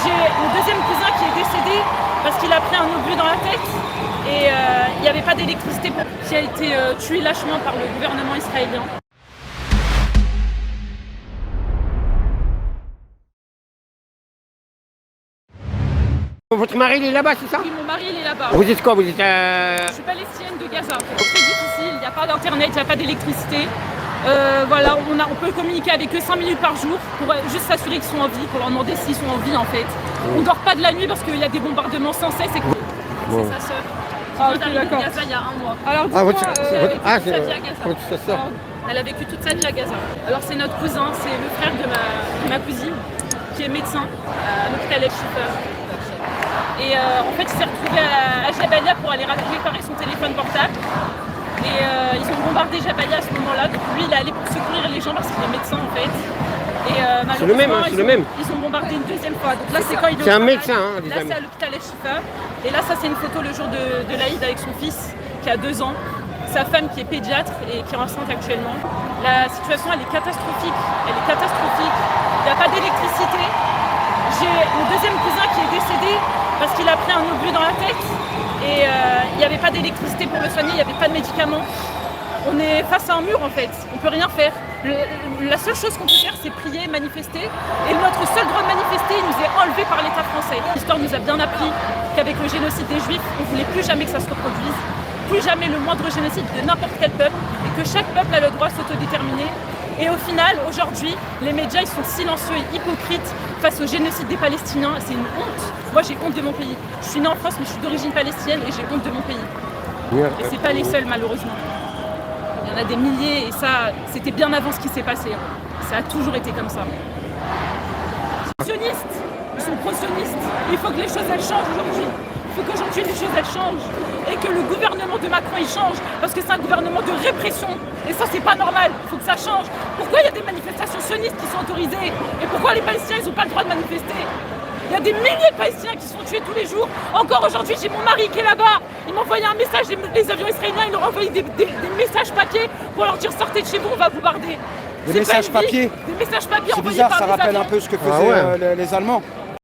J'ai mon deuxième cousin qui est décédé parce qu'il a pris un obus dans la tête et il n'y avait pas d'électricité, qui a été tué lâchement par le gouvernement israélien. Votre mari, il est là-bas, c'est ça? Oui, mon mari, il est là-bas. Vous êtes quoi? Vous êtes Je suis palestinienne de Gaza. C'est très difficile, il n'y a pas d'internet, il n'y a pas d'électricité. Voilà, on peut communiquer avec eux 5 minutes par jour pour juste s'assurer qu'ils sont en vie, pour leur demander s'ils sont en vie en fait. On dort pas de la nuit parce qu'il y a des bombardements sans cesse. C'est sa sœur. Ah, Elle est arrivée de Gaza il y a 1 mois. Alors, Ah, votre Gaza. Elle a vécu toute sa vie à Gaza. Alors c'est notre cousin, c'est le frère de ma cousine qui est médecin à l'hôpital El-Shifa. Et en fait, il s'est retrouvé à Jabalia pour aller réparer son téléphone portable. Et ils ont bombardé Jabalia à ce moment-là. Donc lui, il est allé pour secourir les gens parce qu'il est médecin en fait. Et c'est le même, hein, c'est le même. Ils ont bombardé une deuxième fois. Donc là, c'est quand il est C'est un médecin, hein, là, c'est à l'hôpital El-Shifa. Et là, ça, c'est une photo le jour de l'Aïd avec son fils qui a 2 ans. Sa femme qui est pédiatre et qui est enceinte actuellement. La situation, elle est catastrophique. Elle est catastrophique. Il n'y a pas d'électricité. J'ai mon deuxième cousin qui est décédé parce qu'il a pris un obus dans la tête et il n'y avait pas d'électricité pour le soigner, il n'y avait pas de médicaments. On est face à un mur en fait, on ne peut rien faire. La seule chose qu'on peut faire, c'est prier, manifester. Et notre seul droit de manifester, il nous est enlevé par l'État français. L'histoire nous a bien appris qu'avec le génocide des Juifs, on ne voulait plus jamais que ça se reproduise. Plus jamais le moindre génocide de n'importe quel peuple. Et que chaque peuple a le droit de s'autodéterminer. Et au final, aujourd'hui, les médias ils sont silencieux et hypocrites face au génocide des Palestiniens. C'est une honte. Moi, j'ai honte de mon pays. Je suis née en France, mais je suis d'origine palestinienne et j'ai honte de mon pays. Et c'est pas les seuls, malheureusement. Il y en a des milliers et ça, c'était bien avant ce qui s'est passé. Ça a toujours été comme ça. Ils sont sionistes, ils sont pro-sionistes. Il faut que les choses elles changent aujourd'hui. Il faut qu'aujourd'hui les choses elles changent et que le gouvernement de Macron il change parce que c'est un gouvernement de répression et ça c'est pas normal, il faut que ça change. Pourquoi il y a des manifestations sionistes qui sont autorisées et pourquoi les Palestiniens ils n'ont pas le droit de manifester? Il y a des milliers de Palestiniens qui sont tués tous les jours. Encore aujourd'hui j'ai mon mari qui est là-bas, il m'a envoyé un message, les avions israéliens ils leur ont envoyé des messages papier pour leur dire sortez de chez vous, on va bombarder. Des messages papier? Des messages papier. C'est bizarre, ça rappelle un peu ce que faisaient les Allemands.